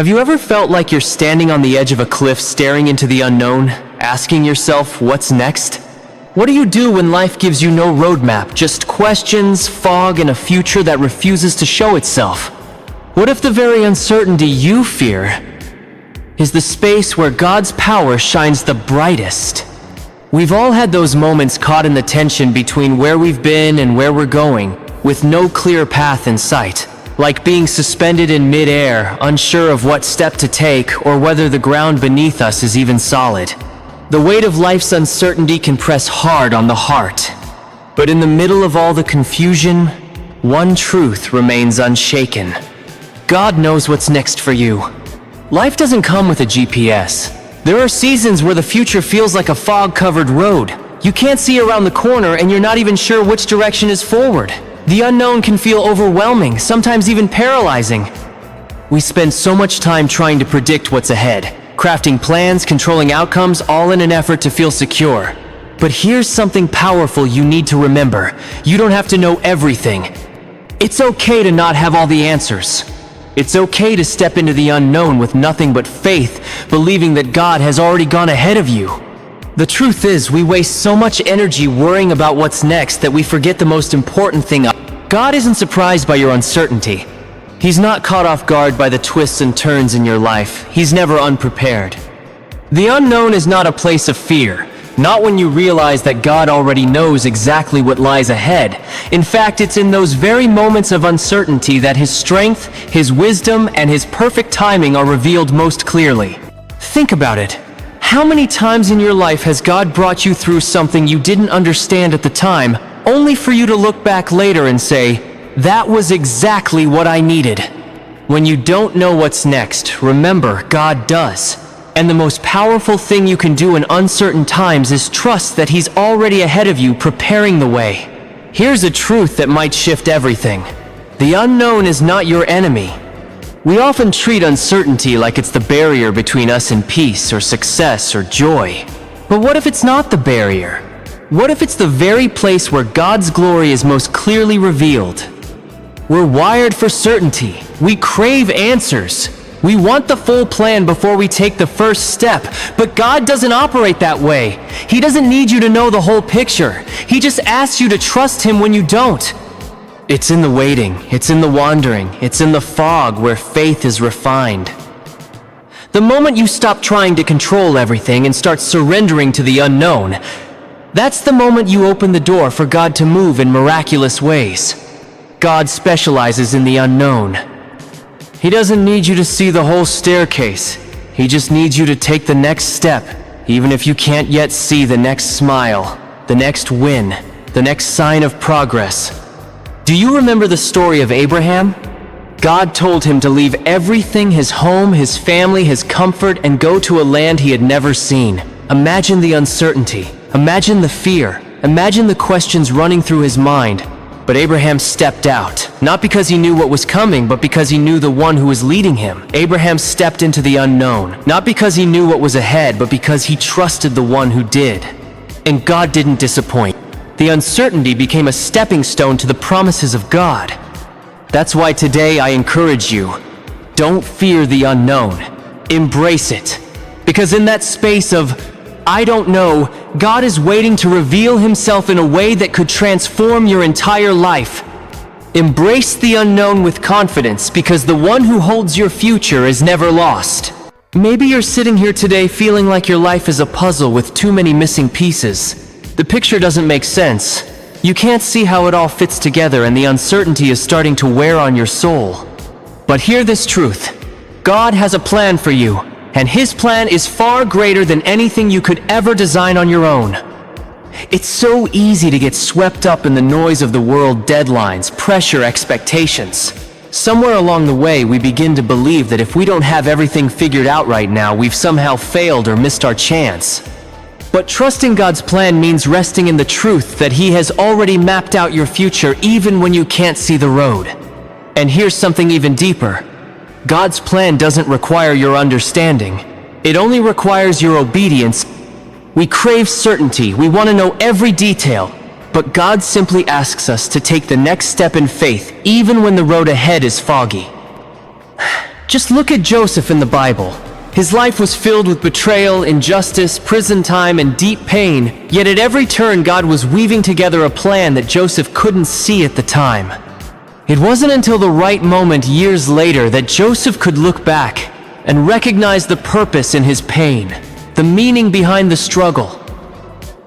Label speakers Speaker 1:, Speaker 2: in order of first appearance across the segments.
Speaker 1: Have you ever felt like you're standing on the edge of a cliff staring into the unknown, asking yourself, what's next? What do you do when life gives you no roadmap, just questions, fog, and a future that refuses to show itself? What if the very uncertainty you fear is the space where God's power shines the brightest? We've all had those moments caught in the tension between where we've been and where we're going, with no clear path in sight. Like being suspended in mid-air, unsure of what step to take or whether the ground beneath us is even solid. The weight of life's uncertainty can press hard on the heart. But in the middle of all the confusion, one truth remains unshaken. God knows what's next for you. Life doesn't come with a GPS. There are seasons where the future feels like a fog-covered road. You can't see around the corner and you're not even sure which direction is forward. The unknown can feel overwhelming, sometimes even paralyzing. We spend so much time trying to predict what's ahead, crafting plans, controlling outcomes, all in an effort to feel secure. But here's something powerful you need to remember. You don't have to know everything. It's okay to not have all the answers. It's okay to step into the unknown with nothing but faith, believing that God has already gone ahead of you. The truth is, we waste so much energy worrying about what's next that we forget the most important thing. God isn't surprised by your uncertainty. He's not caught off guard by the twists and turns in your life. He's never unprepared. The unknown is not a place of fear, not when you realize that God already knows exactly what lies ahead. In fact, it's in those very moments of uncertainty that His strength, His wisdom, and His perfect timing are revealed most clearly. Think about it. How many times in your life has God brought you through something you didn't understand at the time, only for you to look back later and say, that was exactly what I needed? When you don't know what's next, remember, God does. And the most powerful thing you can do in uncertain times is trust that He's already ahead of you, preparing the way. Here's a truth that might shift everything. The unknown is not your enemy. We often treat uncertainty like it's the barrier between us and peace or success or joy. But what if it's not the barrier? What if it's the very place where God's glory is most clearly revealed? We're wired for certainty. We crave answers. We want the full plan before we take the first step. But God doesn't operate that way. He doesn't need you to know the whole picture. He just asks you to trust Him when you don't. It's in the waiting, it's in the wandering, it's in the fog where faith is refined. The moment you stop trying to control everything and start surrendering to the unknown, that's the moment you open the door for God to move in miraculous ways. God specializes in the unknown. He doesn't need you to see the whole staircase. He just needs you to take the next step, even if you can't yet see the next smile, the next win, the next sign of progress. Do you remember the story of Abraham? God told him to leave everything, his home, his family, his comfort, and go to a land he had never seen. Imagine the uncertainty. Imagine the fear. Imagine the questions running through his mind. But Abraham stepped out, not because he knew what was coming, but because he knew the one who was leading him. Abraham stepped into the unknown, not because he knew what was ahead, but because he trusted the one who did. And God didn't disappoint. The uncertainty became a stepping stone to the promises of God. That's why today I encourage you, don't fear the unknown. Embrace it. Because in that space of, I don't know, God is waiting to reveal Himself in a way that could transform your entire life. Embrace the unknown with confidence, because the one who holds your future is never lost. Maybe you're sitting here today feeling like your life is a puzzle with too many missing pieces. The picture doesn't make sense. You can't see how it all fits together, and the uncertainty is starting to wear on your soul. But hear this truth. God has a plan for you, and His plan is far greater than anything you could ever design on your own. It's so easy to get swept up in the noise of the world, deadlines, pressure, expectations. Somewhere along the way, we begin to believe that if we don't have everything figured out right now, we've somehow failed or missed our chance. But trusting God's plan means resting in the truth that He has already mapped out your future even when you can't see the road. And here's something even deeper. God's plan doesn't require your understanding. It only requires your obedience. We crave certainty. We want to know every detail. But God simply asks us to take the next step in faith, even when the road ahead is foggy. Just look at Joseph in the Bible. His life was filled with betrayal, injustice, prison time, and deep pain, yet at every turn God was weaving together a plan that Joseph couldn't see at the time. It wasn't until the right moment years later that Joseph could look back and recognize the purpose in his pain, the meaning behind the struggle.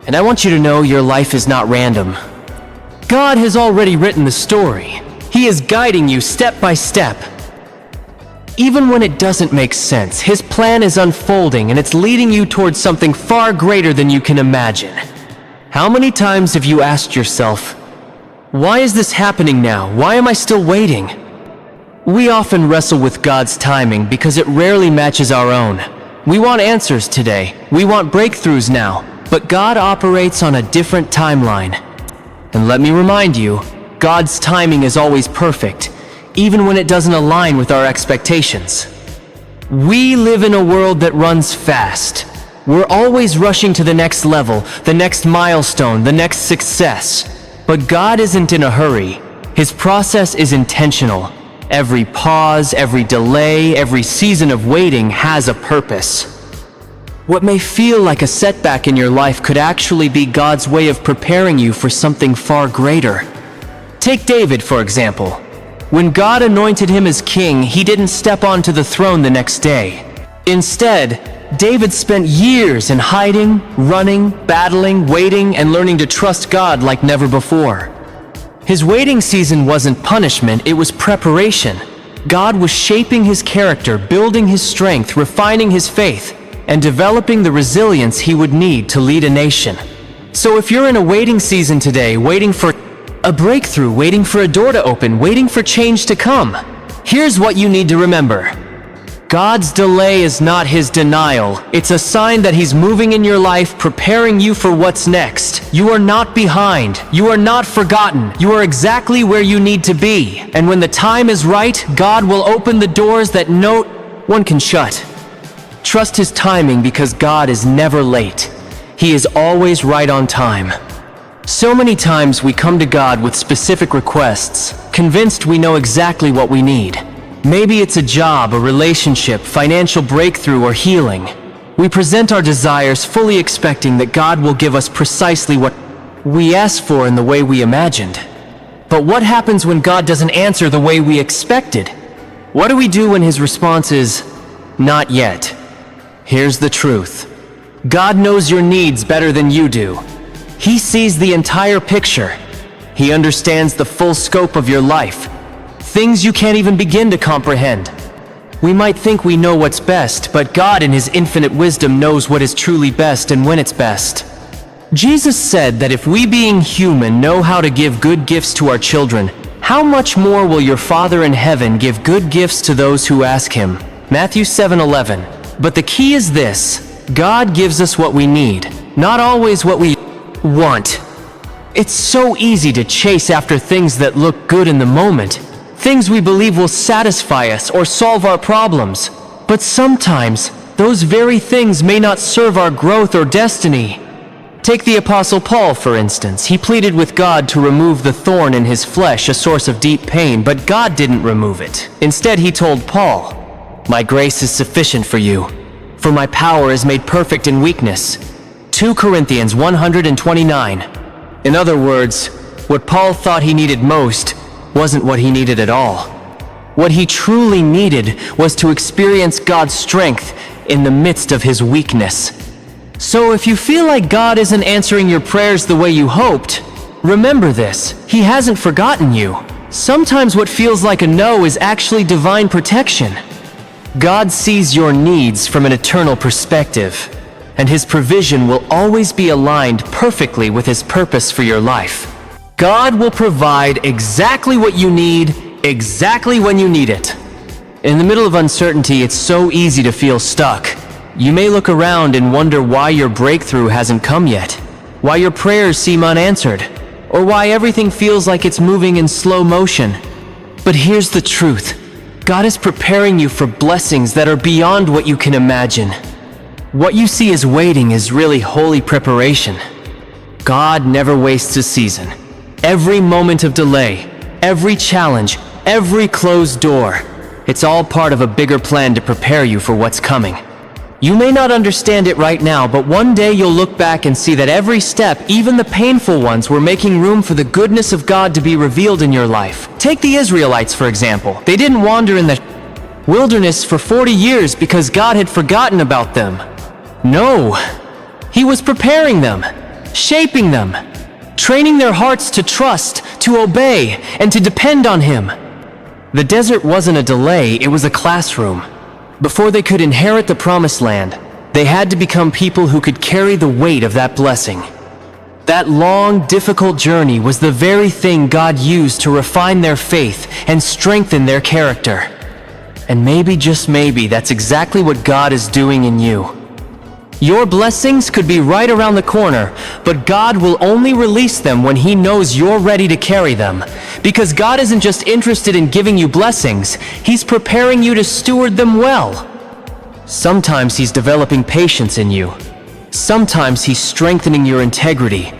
Speaker 1: And I want you to know your life is not random. God has already written the story. He is guiding you step by step. Even when it doesn't make sense, His plan is unfolding and it's leading you towards something far greater than you can imagine. How many times have you asked yourself, why is this happening now? Why am I still waiting? We often wrestle with God's timing because it rarely matches our own. We want answers today. We want breakthroughs now. But God operates on a different timeline. And let me remind you, God's timing is always perfect, even when it doesn't align with our expectations. We live in a world that runs fast. We're always rushing to the next level, the next milestone, the next success. But God isn't in a hurry. His process is intentional. Every pause, every delay, every season of waiting has a purpose. What may feel like a setback in your life could actually be God's way of preparing you for something far greater. Take David, for example. When God anointed him as king, he didn't step onto the throne the next day. Instead, David spent years in hiding, running, battling, waiting, and learning to trust God like never before. His waiting season wasn't punishment, it was preparation. God was shaping his character, building his strength, refining his faith, and developing the resilience he would need to lead a nation. So if you're in a waiting season today, waiting for a breakthrough, waiting for a door to open, waiting for change to come, here's what you need to remember. God's delay is not His denial. It's a sign that He's moving in your life, preparing you for what's next. You are not behind. You are not forgotten. You are exactly where you need to be. And when the time is right, God will open the doors that no one can shut. Trust His timing because God is never late. He is always right on time. So many times we come to God with specific requests, convinced we know exactly what we need. Maybe it's a job, a relationship, financial breakthrough, or healing. We present our desires fully expecting that God will give us precisely what we ask for in the way we imagined. But what happens when God doesn't answer the way we expected? What do we do when His response is, "Not yet"? Here's the truth. God knows your needs better than you do. He sees the entire picture. He understands the full scope of your life. Things you can't even begin to comprehend. We might think we know what's best, but God in His infinite wisdom knows what is truly best and when it's best. Jesus said that if we being human know how to give good gifts to our children, how much more will your Father in heaven give good gifts to those who ask Him? Matthew 7:11. But the key is this: God gives us what we need, not always what we want. It's so easy to chase after things that look good in the moment, things we believe will satisfy us or solve our problems. But sometimes, those very things may not serve our growth or destiny. Take the Apostle Paul, for instance. He pleaded with God to remove the thorn in his flesh, a source of deep pain, but God didn't remove it. Instead, he told Paul, "My grace is sufficient for you, for my power is made perfect in weakness." 2 Corinthians 129. In other words, what Paul thought he needed most wasn't what he needed at all. What he truly needed was to experience God's strength in the midst of his weakness. So if you feel like God isn't answering your prayers the way you hoped, remember this: He hasn't forgotten you. Sometimes what feels like a no is actually divine protection. God sees your needs from an eternal perspective, and His provision will always be aligned perfectly with His purpose for your life. God will provide exactly what you need, exactly when you need it. In the middle of uncertainty, it's so easy to feel stuck. You may look around and wonder why your breakthrough hasn't come yet, why your prayers seem unanswered, or why everything feels like it's moving in slow motion. But here's the truth: God is preparing you for blessings that are beyond what you can imagine. What you see as waiting is really holy preparation. God never wastes a season. Every moment of delay, every challenge, every closed door, It's all part of a bigger plan to prepare you for what's coming. You may not understand it right now, but one day you'll look back and see that every step, even the painful ones, were making room for the goodness of God to be revealed in your life. Take the Israelites, for example. They didn't wander in the wilderness for 40 years because God had forgotten about them. No, He was preparing them, shaping them, training their hearts to trust, to obey, and to depend on Him. The desert wasn't a delay, it was a classroom. Before they could inherit the promised land, they had to become people who could carry the weight of that blessing. That long, difficult journey was the very thing God used to refine their faith and strengthen their character. And maybe, just maybe, that's exactly what God is doing in you. Your blessings could be right around the corner, but God will only release them when He knows you're ready to carry them. Because God isn't just interested in giving you blessings, He's preparing you to steward them well. Sometimes He's developing patience in you. Sometimes He's strengthening your integrity.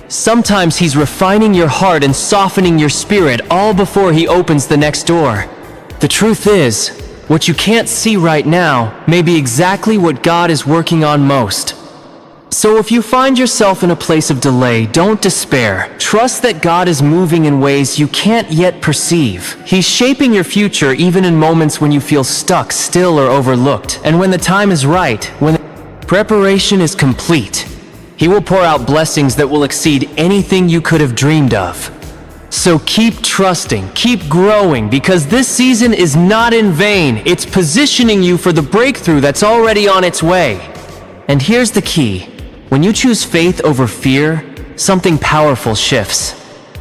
Speaker 1: Sometimes He's refining your heart and softening your spirit, all before He opens the next door. The truth is, what you can't see right now may be exactly what God is working on most. So if you find yourself in a place of delay, don't despair. Trust that God is moving in ways you can't yet perceive. He's shaping your future even in moments when you feel stuck, still, or overlooked. And when the time is right, when the preparation is complete, He will pour out blessings that will exceed anything you could have dreamed of. So keep trusting, keep growing, because this season is not in vain. It's positioning you for the breakthrough that's already on its way. And here's the key. When you choose faith over fear, something powerful shifts.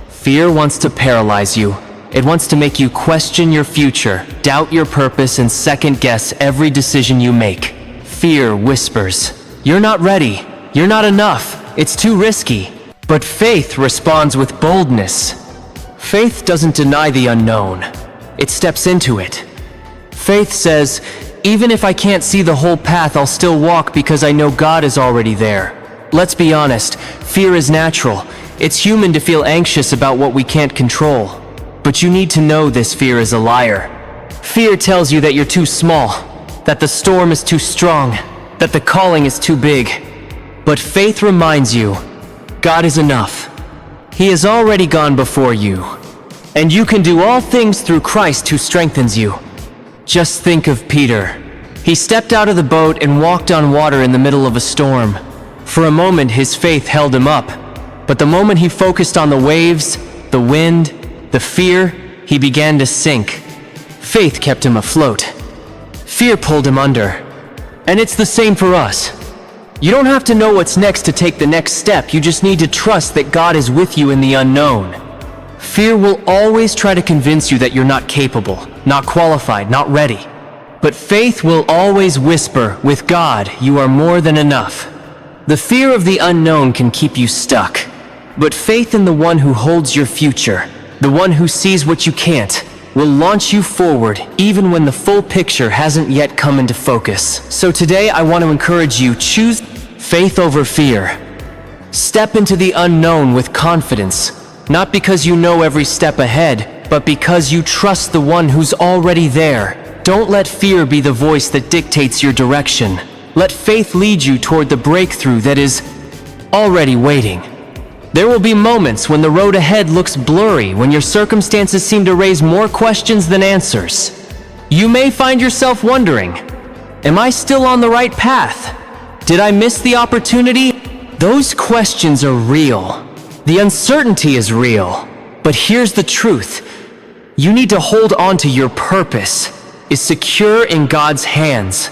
Speaker 1: Fear wants to paralyze you. It wants to make you question your future, doubt your purpose, and second-guess every decision you make. Fear whispers, "You're not ready. You're not enough. It's too risky." But faith responds with boldness. Faith doesn't deny the unknown. It steps into it. Faith says, even if I can't see the whole path, I'll still walk because I know God is already there. Let's be honest, fear is natural. It's human to feel anxious about what we can't control. But you need to know this fear is a liar. Fear tells you that you're too small, that the storm is too strong, that the calling is too big. But faith reminds you, God is enough. He has already gone before you, and you can do all things through Christ who strengthens you. Just think of Peter. He stepped out of the boat and walked on water in the middle of a storm. For a moment, his faith held him up, but the moment he focused on the waves, the wind, the fear, he began to sink. Faith kept him afloat. Fear pulled him under. And it's the same for us. You don't have to know what's next to take the next step. You just need to trust that God is with you in the unknown. Fear will always try to convince you that you're not capable, not qualified, not ready. But faith will always whisper, with God, you are more than enough. The fear of the unknown can keep you stuck. But faith in the one who holds your future, the one who sees what you can't, will launch you forward even when the full picture hasn't yet come into focus. So today I want to encourage you, choose faith over fear. Step into the unknown with confidence, not because you know every step ahead, but because you trust the one who's already there. Don't let fear be the voice that dictates your direction. Let faith lead you toward the breakthrough that is already waiting. There will be moments when the road ahead looks blurry, when your circumstances seem to raise more questions than answers. You may find yourself wondering, am I still on the right path? Did I miss the opportunity? Those questions are real. The uncertainty is real. But here's the truth. You need to hold on to your purpose. Is secure in God's hands.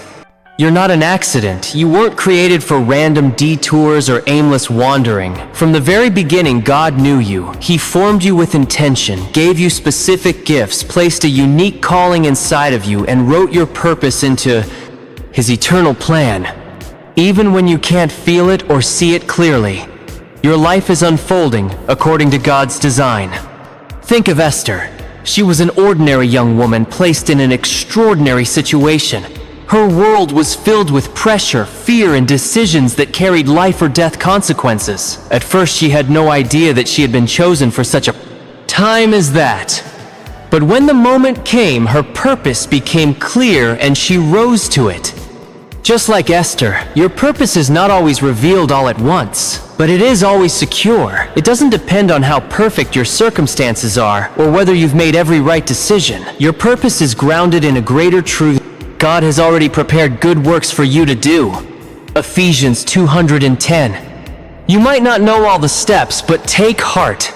Speaker 1: You're not an accident. You weren't created for random detours or aimless wandering. From the very beginning, God knew you. He formed you with intention, gave you specific gifts, placed a unique calling inside of you, and wrote your purpose into His eternal plan. Even when you can't feel it or see it clearly, your life is unfolding according to God's design. Think of Esther. She was an ordinary young woman placed in an extraordinary situation. Her world was filled with pressure, fear, and decisions that carried life or death consequences. At first, she had no idea that she had been chosen for such a time as that. But when the moment came, her purpose became clear and she rose to it. Just like Esther, your purpose is not always revealed all at once, but it is always secure. It doesn't depend on how perfect your circumstances are or whether you've made every right decision. Your purpose is grounded in a greater truth. God has already prepared good works for you to do. Ephesians 2:10. You might not know all the steps, but take heart.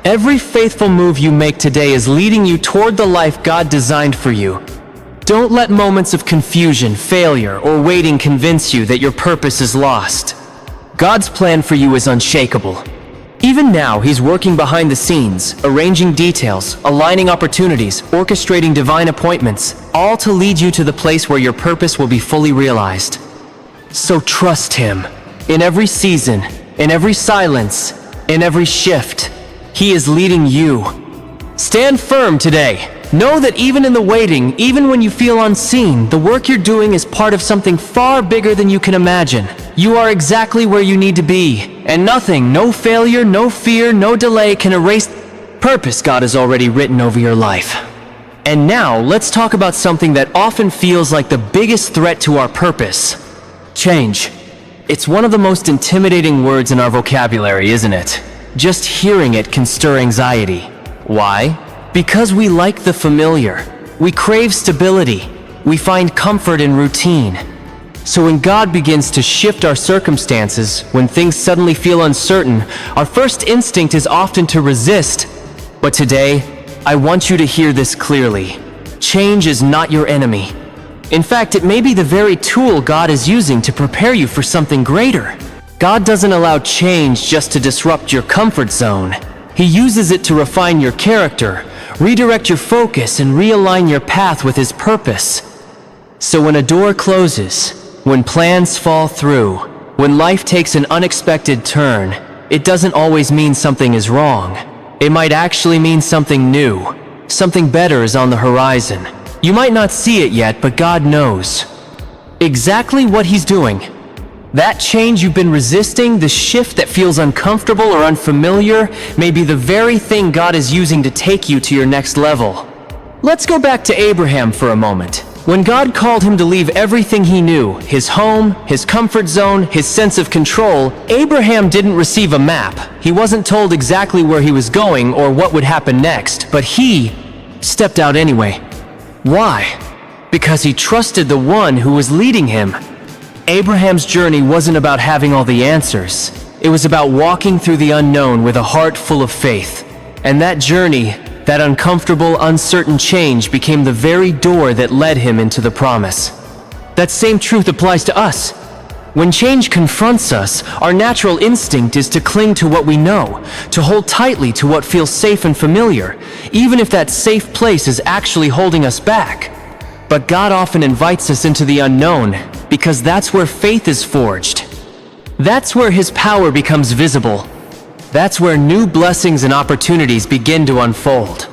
Speaker 1: Every faithful move you make today is leading you toward the life God designed for you. Don't let moments of confusion, failure, or waiting convince you that your purpose is lost. God's plan for you is unshakable. Even now, He's working behind the scenes, arranging details, aligning opportunities, orchestrating divine appointments, all to lead you to the place where your purpose will be fully realized. So trust Him. In every season, in every silence, in every shift, He is leading you. Stand firm today. Know that even in the waiting, even when you feel unseen, the work you're doing is part of something far bigger than you can imagine. You are exactly where you need to be, and nothing, no failure, no fear, no delay can erase the purpose God has already written over your life. And now, let's talk about something that often feels like the biggest threat to our purpose: change. It's one of the most intimidating words in our vocabulary, isn't it? Just hearing it can stir anxiety. Why? Because we like the familiar. We crave stability. We find comfort in routine. So when God begins to shift our circumstances, when things suddenly feel uncertain, our first instinct is often to resist. But today, I want you to hear this clearly. Change is not your enemy. In fact, it may be the very tool God is using to prepare you for something greater. God doesn't allow change just to disrupt your comfort zone. He uses it to refine your character, redirect your focus, and realign your path with His purpose. So when a door closes, when plans fall through, when life takes an unexpected turn, it doesn't always mean something is wrong. It might actually mean something new. Something better is on the horizon. You might not see it yet, but God knows exactly what He's doing. That change you've been resisting, the shift that feels uncomfortable or unfamiliar, may be the very thing God is using to take you to your next level. Let's go back to Abraham for a moment. When God called him to leave everything he knew, his home, his comfort zone, his sense of control, Abraham didn't receive a map. He wasn't told exactly where he was going or what would happen next, but he stepped out anyway. Why? Because he trusted the one who was leading him. Abraham's journey wasn't about having all the answers. It was about walking through the unknown with a heart full of faith. And that journey, that uncomfortable, uncertain change, became the very door that led him into the promise. That same truth applies to us. When change confronts us, our natural instinct is to cling to what we know, to hold tightly to what feels safe and familiar, even if that safe place is actually holding us back. But God often invites us into the unknown, because that's where faith is forged. That's where His power becomes visible. That's where new blessings and opportunities begin to unfold.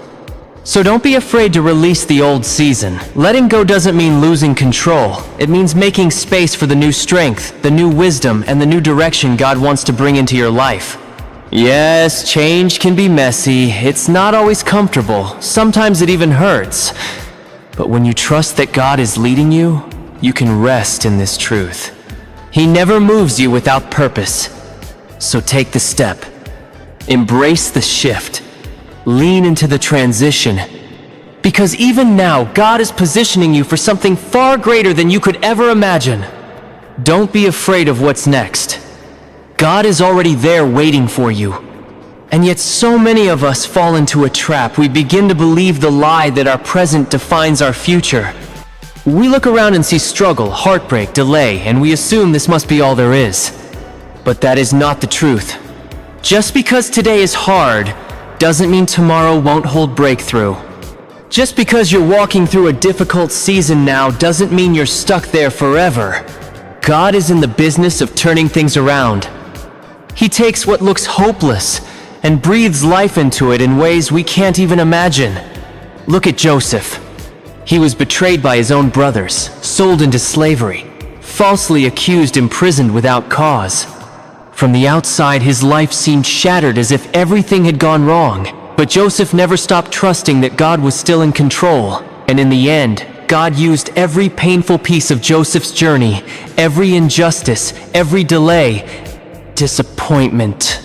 Speaker 1: So don't be afraid to release the old season. Letting go doesn't mean losing control. It means making space for the new strength, the new wisdom, and the new direction God wants to bring into your life. Yes, change can be messy. It's not always comfortable. Sometimes it even hurts. But when you trust that God is leading you, you can rest in this truth. He never moves you without purpose. So take the step. Embrace the shift. Lean into the transition. Because even now, God is positioning you for something far greater than you could ever imagine. Don't be afraid of what's next. God is already there waiting for you. And yet so many of us fall into a trap. We begin to believe the lie that our present defines our future. We look around and see struggle, heartbreak, delay, and we assume this must be all there is. But that is not the truth. Just because today is hard doesn't mean tomorrow won't hold breakthrough. Just because you're walking through a difficult season now doesn't mean you're stuck there forever. God is in the business of turning things around. He takes what looks hopeless and breathes life into it in ways we can't even imagine. Look at Joseph. He was betrayed by his own brothers, sold into slavery, falsely accused, imprisoned without cause. From the outside, his life seemed shattered, as if everything had gone wrong. But Joseph never stopped trusting that God was still in control, and in the end, God used every painful piece of Joseph's journey, every injustice, every delay, disappointment,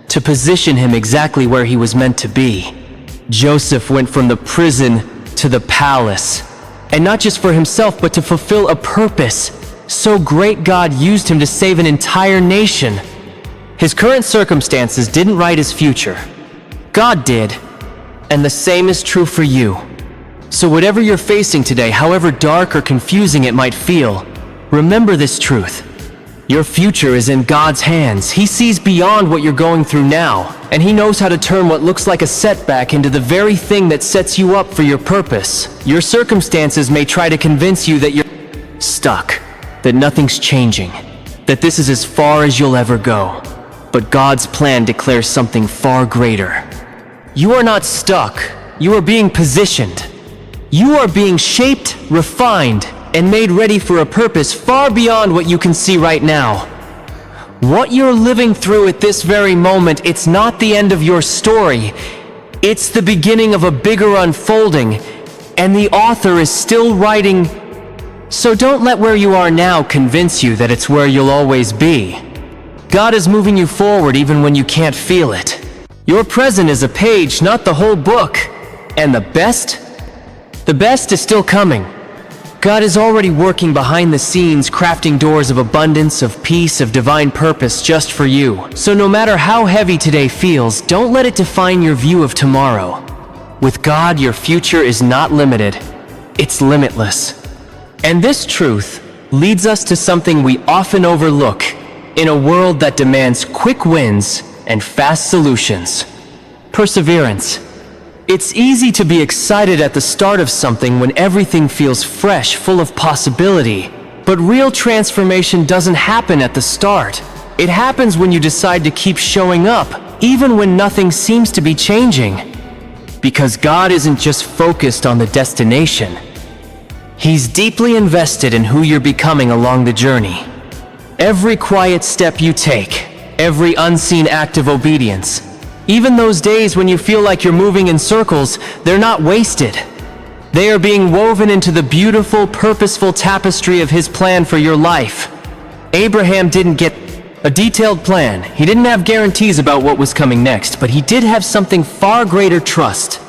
Speaker 1: to position him exactly where he was meant to be. Joseph went from the prison to the palace, and not just for himself, but to fulfill a purpose so great God used him to save an entire nation. His current circumstances didn't write his future. God did, and the same is true for you. So whatever you're facing today, however dark or confusing it might feel, remember this truth. Your future is in God's hands. He sees beyond what you're going through now, and He knows how to turn what looks like a setback into the very thing that sets you up for your purpose. Your circumstances may try to convince you that you're stuck, that nothing's changing, that this is as far as you'll ever go. But God's plan declares something far greater. You are not stuck. You are being positioned. You are being shaped, refined, and made ready for a purpose far beyond what you can see right now. What you're living through at this very moment, it's not the end of your story. It's the beginning of a bigger unfolding, and the author is still writing. So don't let where you are now convince you that it's where you'll always be. God is moving you forward even when you can't feel it. Your present is a page, not the whole book. And the best is still coming. God is already working behind the scenes, crafting doors of abundance, of peace, of divine purpose just for you. So no matter how heavy today feels, don't let it define your view of tomorrow. With God, your future is not limited. It's limitless. And this truth leads us to something we often overlook in a world that demands quick wins and fast solutions: perseverance. It's easy to be excited at the start of something when everything feels fresh, full of possibility. But real transformation doesn't happen at the start. It happens when you decide to keep showing up, even when nothing seems to be changing. Because God isn't just focused on the destination. He's deeply invested in who you're becoming along the journey. Every quiet step you take, every unseen act of obedience, even those days when you feel like you're moving in circles, they're not wasted. They are being woven into the beautiful, purposeful tapestry of His plan for your life. Abraham didn't get a detailed plan. He didn't have guarantees about what was coming next, but he did have something far greater: trust.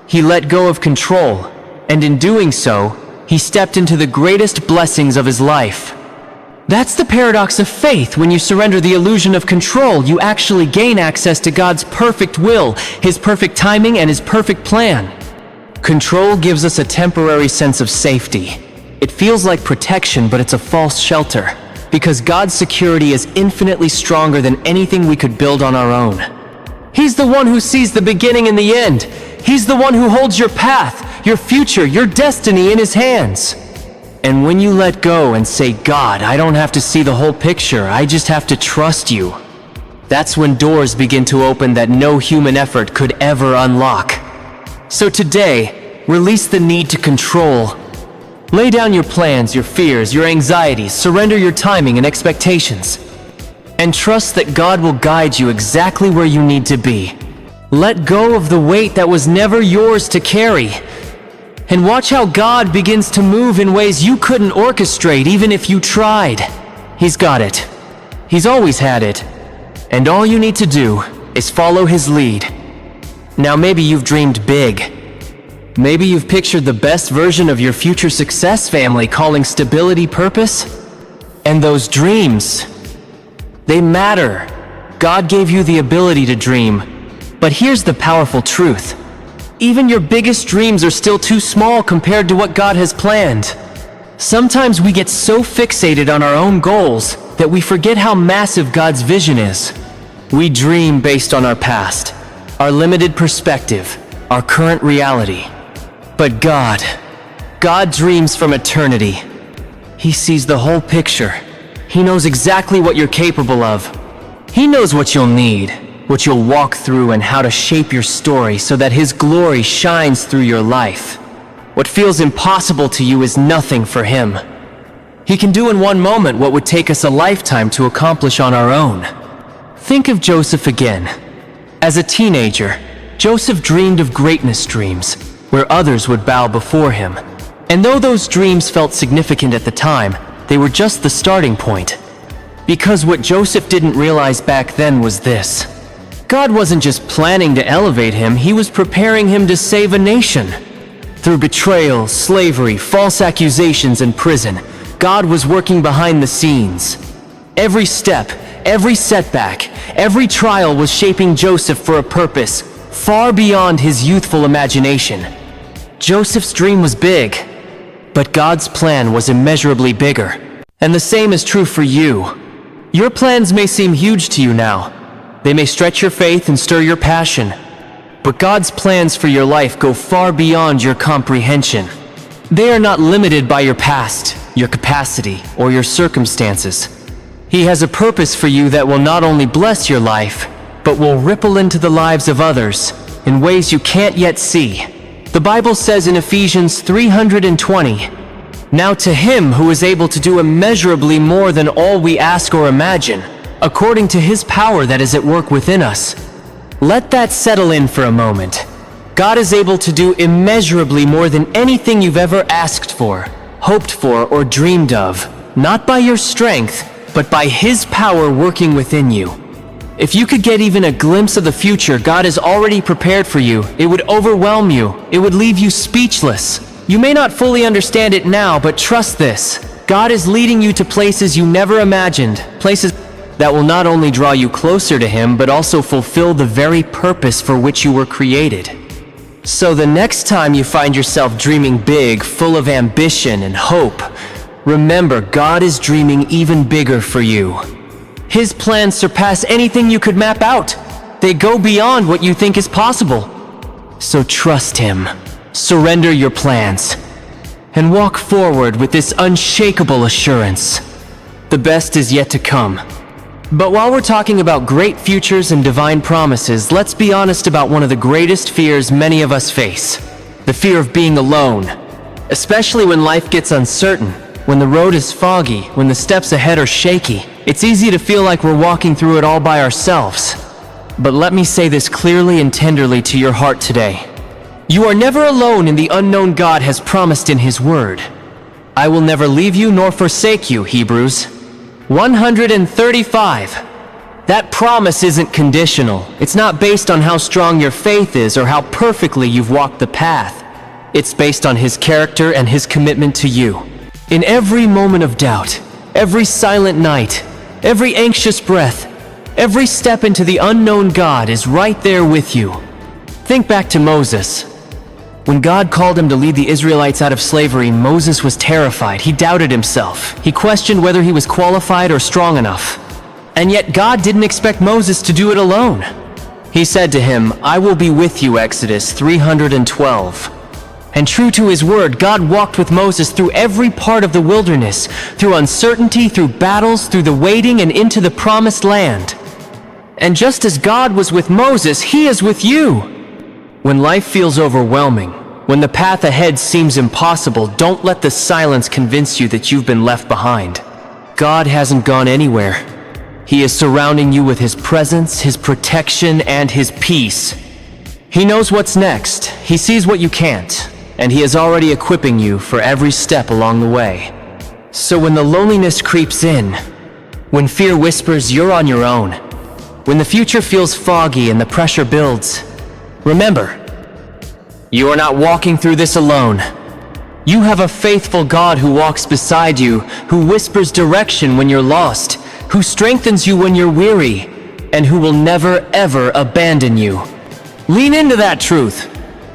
Speaker 1: He let go of control, and in doing so, he stepped into the greatest blessings of his life. That's the paradox of faith. When you surrender the illusion of control, you actually gain access to God's perfect will, His perfect timing, and His perfect plan. Control gives us a temporary sense of safety. It feels like protection, but it's a false shelter, because God's security is infinitely stronger than anything we could build on our own. He's the one who sees the beginning and the end. He's the one who holds your path, your future, your destiny in His hands. And when you let go and say, "God, I don't have to see the whole picture, I just have to trust you," that's when doors begin to open that no human effort could ever unlock. So today, release the need to control. Lay down your plans, your fears, your anxieties, surrender your timing and expectations, and trust that God will guide you exactly where you need to be. Let go of the weight that was never yours to carry, and watch how God begins to move in ways you couldn't orchestrate even if you tried. He's got it. He's always had it. And all you need to do is follow His lead. Now maybe you've dreamed big. Maybe you've pictured the best version of your future success family, calling stability purpose. And those dreams, they matter. God gave you the ability to dream. But here's the powerful truth. Even your biggest dreams are still too small compared to what God has planned. Sometimes we get so fixated on our own goals that we forget how massive God's vision is. We dream based on our past, our limited perspective, our current reality. But God dreams from eternity. He sees the whole picture. He knows exactly what you're capable of. He knows what you'll need, what you'll walk through, and how to shape your story so that His glory shines through your life. What feels impossible to you is nothing for Him. He can do in one moment what would take us a lifetime to accomplish on our own. Think of Joseph again. As a teenager, Joseph dreamed of greatness dreams, where others would bow before him. And though those dreams felt significant at the time, they were just the starting point. Because what Joseph didn't realize back then was this: God wasn't just planning to elevate him, he was preparing him to save a nation. Through betrayal, slavery, false accusations, and prison, God was working behind the scenes. Every step, every setback, every trial was shaping Joseph for a purpose far beyond his youthful imagination. Joseph's dream was big, but God's plan was immeasurably bigger. And the same is true for you. Your plans may seem huge to you now. They may stretch your faith and stir your passion. But God's plans for your life go far beyond your comprehension. They are not limited by your past, your capacity, or your circumstances. He has a purpose for you that will not only bless your life, but will ripple into the lives of others in ways you can't yet see. The Bible says in Ephesians 3:20, "Now to him who is able to do immeasurably more than all we ask or imagine, according to his power that is at work within us." Let that settle in for a moment. God is able to do immeasurably more than anything you've ever asked for, hoped for, or dreamed of, not by your strength, but by his power working within you. If you could get even a glimpse of the future God has already prepared for you, it would overwhelm you. It would leave you speechless. You may not fully understand it now, but trust this: God is leading you to places you never imagined, places that will not only draw you closer to him, but also fulfill the very purpose for which you were created. So the next time you find yourself dreaming big, full of ambition and hope, remember God is dreaming even bigger for you. His plans surpass anything you could map out. They go beyond what you think is possible. So trust him, surrender your plans, and walk forward with this unshakable assurance. The best is yet to come. But while we're talking about great futures and divine promises, let's be honest about one of the greatest fears many of us face: the fear of being alone. Especially when life gets uncertain, when the road is foggy, when the steps ahead are shaky, it's easy to feel like we're walking through it all by ourselves. But let me say this clearly and tenderly to your heart today: you are never alone in the unknown God has promised in his word. "I will never leave you nor forsake you," Hebrews 135. That promise isn't conditional. It's not based on how strong your faith is or how perfectly you've walked the path. It's based on his character and his commitment to you. In every moment of doubt, every silent night, every anxious breath, every step into the unknown, God is right there with you. Think back to Moses. When God called him to lead the Israelites out of slavery, Moses was terrified. He doubted himself. He questioned whether he was qualified or strong enough. And yet God didn't expect Moses to do it alone. He said to him, "I will be with you," Exodus 3:12. And true to his word, God walked with Moses through every part of the wilderness, through uncertainty, through battles, through the waiting, and into the promised land. And just as God was with Moses, he is with you. When life feels overwhelming, when the path ahead seems impossible, don't let the silence convince you that you've been left behind. God hasn't gone anywhere. He is surrounding you with his presence, his protection, and his peace. He knows what's next. He sees what you can't, and he is already equipping you for every step along the way. So when the loneliness creeps in, when fear whispers you're on your own, when the future feels foggy and the pressure builds, remember, you are not walking through this alone. You have a faithful God who walks beside you, who whispers direction when you're lost, who strengthens you when you're weary, and who will never ever abandon you. Lean into that truth.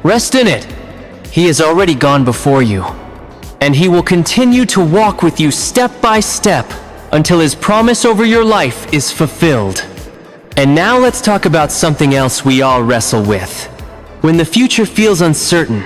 Speaker 1: Rest in it. He has already gone before you, and he will continue to walk with you step by step until his promise over your life is fulfilled. And now let's talk about something else we all wrestle with. When the future feels uncertain,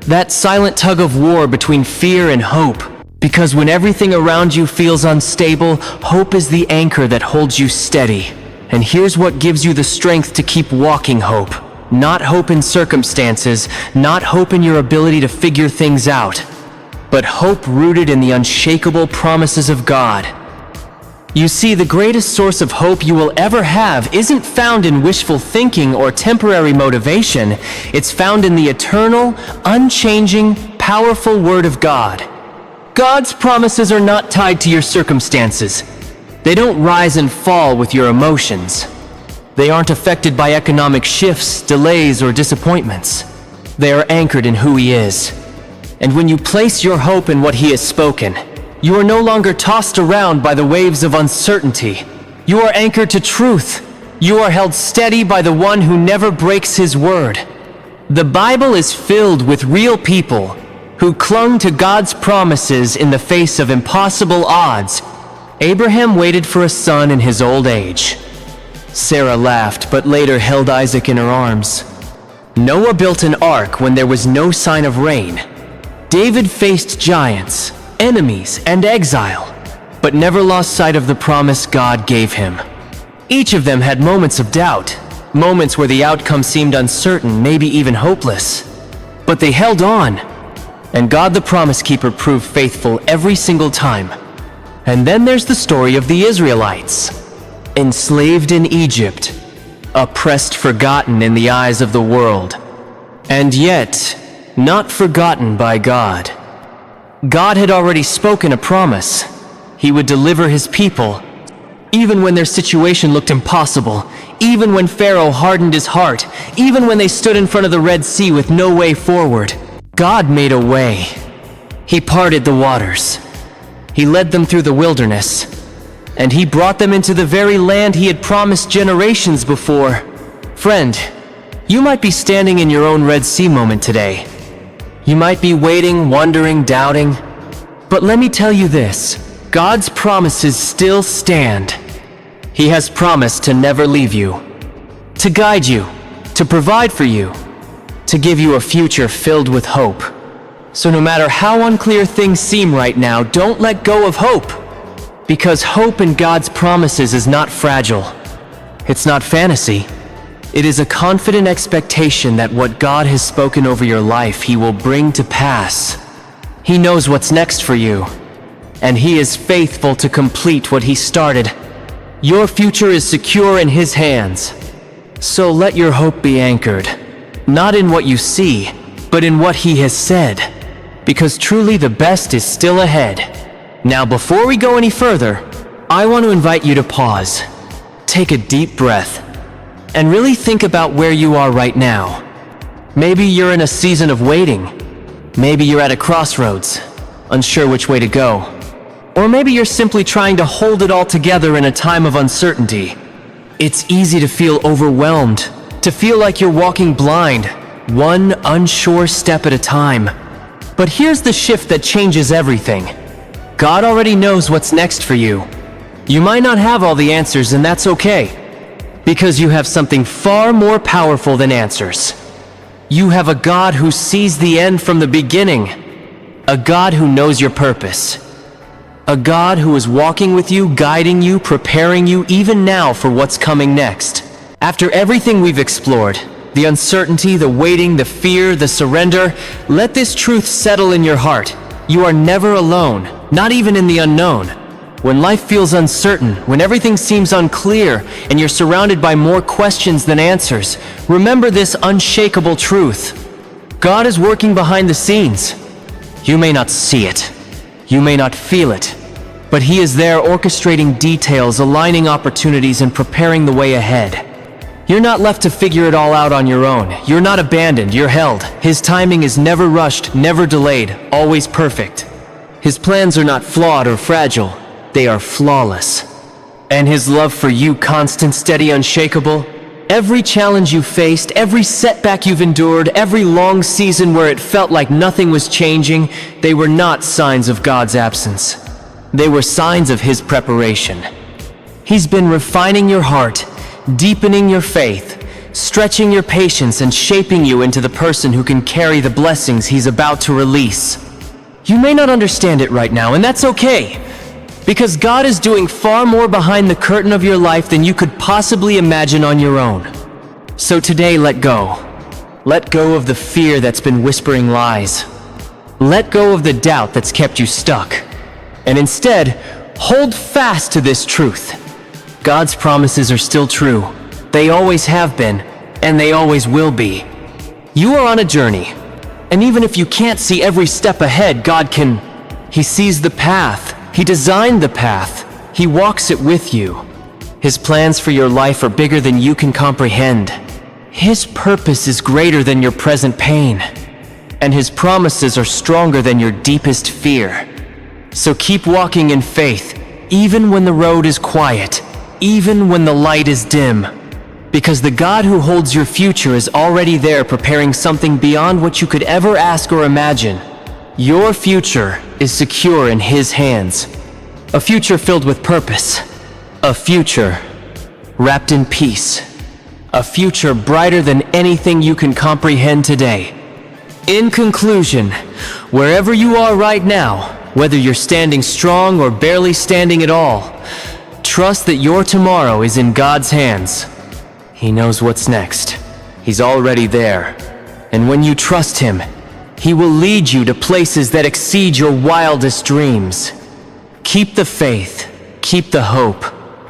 Speaker 1: that silent tug of war between fear and hope. Because when everything around you feels unstable, hope is the anchor that holds you steady. And here's what gives you the strength to keep walking: hope. Not hope in circumstances, not hope in your ability to figure things out, but hope rooted in the unshakable promises of God. You see, the greatest source of hope you will ever have isn't found in wishful thinking or temporary motivation. It's found in the eternal, unchanging, powerful Word of God. God's promises are not tied to your circumstances. They don't rise and fall with your emotions. They aren't affected by economic shifts, delays, or disappointments. They are anchored in who He is. And when you place your hope in what He has spoken, you are no longer tossed around by the waves of uncertainty. You are anchored to truth. You are held steady by the one who never breaks His word. The Bible is filled with real people who clung to God's promises in the face of impossible odds. Abraham waited for a son in his old age. Sarah laughed, but later held Isaac in her arms. Noah built an ark when there was no sign of rain. David faced giants, enemies, and exile, but never lost sight of the promise God gave him. Each of them had moments of doubt, moments where the outcome seemed uncertain, maybe even hopeless. But they held on, and God the Promise Keeper proved faithful every single time. And then there's the story of the Israelites. Enslaved in Egypt, oppressed, forgotten in the eyes of the world, and yet not forgotten by God. God had already spoken a promise. He would deliver His people, even when their situation looked impossible, even when Pharaoh hardened his heart, even when they stood in front of the Red Sea with no way forward. God made a way. He parted the waters. He led them through the wilderness, and He brought them into the very land He had promised generations before. Friend, you might be standing in your own Red Sea moment today. You might be waiting, wondering, doubting. But let me tell you this, God's promises still stand. He has promised to never leave you, to guide you, to provide for you, to give you a future filled with hope. So no matter how unclear things seem right now, don't let go of hope. Because hope in God's promises is not fragile. It's not fantasy. It is a confident expectation that what God has spoken over your life, He will bring to pass. He knows what's next for you, and He is faithful to complete what He started. Your future is secure in His hands. So let your hope be anchored, not in what you see, but in what He has said, because truly the best is still ahead. Now, before we go any further, I want to invite you to pause, take a deep breath, and really think about where you are right now. Maybe you're in a season of waiting. Maybe you're at a crossroads, unsure which way to go. Or maybe you're simply trying to hold it all together in a time of uncertainty. It's easy to feel overwhelmed, to feel like you're walking blind, one unsure step at a time. But here's the shift that changes everything. God already knows what's next for you. You might not have all the answers, and that's okay. Because you have something far more powerful than answers. You have a God who sees the end from the beginning. A God who knows your purpose. A God who is walking with you, guiding you, preparing you even now for what's coming next. After everything we've explored, the uncertainty, the waiting, the fear, the surrender, let this truth settle in your heart. You are never alone, not even in the unknown. When life feels uncertain, when everything seems unclear, and you're surrounded by more questions than answers, remember this unshakable truth. God is working behind the scenes. You may not see it. You may not feel it. But He is there orchestrating details, aligning opportunities, and preparing the way ahead. You're not left to figure it all out on your own. You're not abandoned, you're held. His timing is never rushed, never delayed, always perfect. His plans are not flawed or fragile. They are flawless. And His love for you, constant, steady, unshakable. Every challenge you faced, every setback you've endured, every long season where it felt like nothing was changing, they were not signs of God's absence. They were signs of His preparation. He's been refining your heart, deepening your faith, stretching your patience, and shaping you into the person who can carry the blessings He's about to release. You may not understand it right now, and that's okay. Because God is doing far more behind the curtain of your life than you could possibly imagine on your own. So today, let go. Let go of the fear that's been whispering lies. Let go of the doubt that's kept you stuck. And instead, hold fast to this truth. God's promises are still true. They always have been, and they always will be. You are on a journey, and even if you can't see every step ahead, God can. He sees the path. He designed the path. He walks it with you. His plans for your life are bigger than you can comprehend. His purpose is greater than your present pain, and His promises are stronger than your deepest fear. So keep walking in faith, even when the road is quiet, even when the light is dim, because the God who holds your future is already there preparing something beyond what you could ever ask or imagine. Your future is secure in His hands, a future filled with purpose, a future wrapped in peace, a future brighter than anything you can comprehend today. In conclusion, wherever you are right now, whether you're standing strong or barely standing at all, trust that your tomorrow is in God's hands. He knows what's next. He's already there. And when you trust Him, He will lead you to places that exceed your wildest dreams. Keep the faith, keep the hope,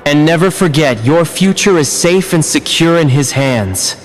Speaker 1: and never forget your future is safe and secure in His hands.